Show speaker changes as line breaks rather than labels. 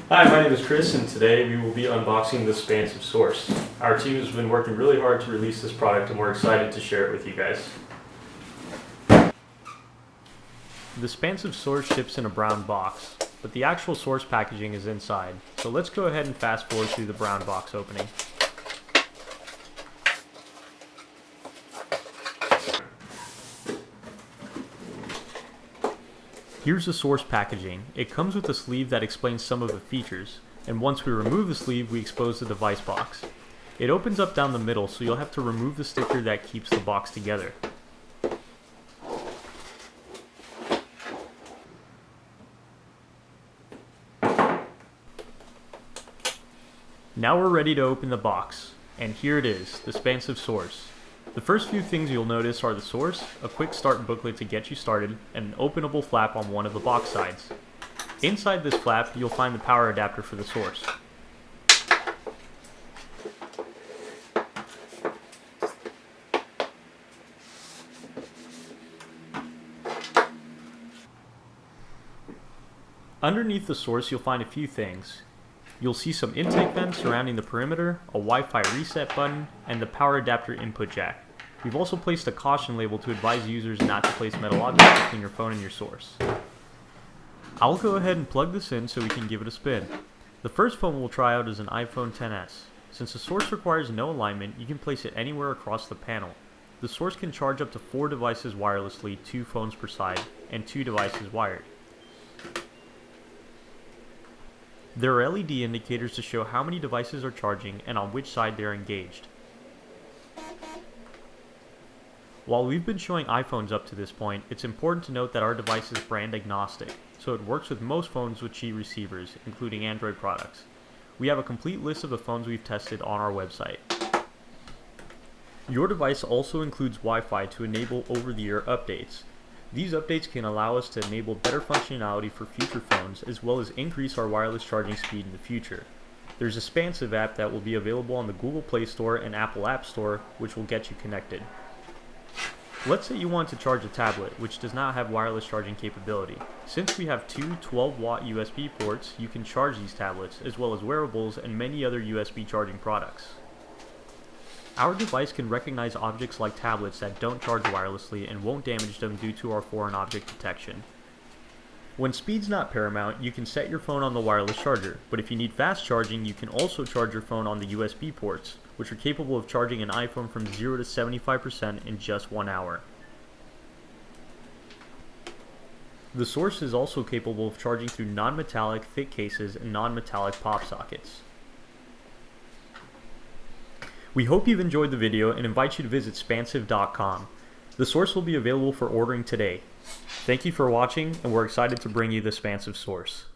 Hi, my name is Chris, and today we will be unboxing the Spansive Source. Our team has been working really hard to release this product, and we're excited to share it with you guys. The Spansive Source ships in a brown box, but the actual source packaging is inside. So let's go ahead and fast forward through the brown box opening. Here's the source packaging. It comes with a sleeve that explains some of the features, and once we remove the sleeve, we expose the device box. It opens up down the middle, so you'll have to remove the sticker that keeps the box together. Now we're ready to open the box, and here it is, the Spansive Source. The first few things you'll notice are the source, a quick start booklet to get you started, and an openable flap on one of the box sides. Inside this flap, you'll find the power adapter for the source. Underneath the source, you'll find a few things. You'll see some intake vents surrounding the perimeter, a Wi-Fi reset button, and the power adapter input jack. We've also placed a caution label to advise users not to place metal objects between your phone and your source. I'll go ahead and plug this in so we can give it a spin. The first phone we'll try out is an iPhone XS. Since the source requires no alignment, you can place it anywhere across the panel. The source can charge up to 4 devices wirelessly, 2 phones per side, and 2 devices wired. There are LED indicators to show how many devices are charging and on which side they are engaged. While we've been showing iPhones up to this point, it's important to note that our device is brand agnostic, so it works with most phones with Qi receivers, including Android products. We have a complete list of the phones we've tested on our website. Your device also includes Wi-Fi to enable over-the-air updates. These updates can allow us to enable better functionality for future phones, as well as increase our wireless charging speed in the future. There's a Spansive app that will be available on the Google Play Store and Apple App Store, which will get you connected. Let's say you want to charge a tablet, which does not have wireless charging capability. Since we have 2 12-watt USB ports, you can charge these tablets, as well as wearables and many other USB charging products. Our device can recognize objects like tablets that don't charge wirelessly and won't damage them due to our foreign object detection. When speed's not paramount, you can set your phone on the wireless charger, but if you need fast charging, you can also charge your phone on the USB ports, which are capable of charging an iPhone from 0 to 75% in just 1 hour. The source is also capable of charging through non-metallic thick cases and non-metallic pop sockets. We hope you've enjoyed the video and invite you to visit Spansive.com. The source will be available for ordering today. Thank you for watching, and we're excited to bring you the Spansive Source.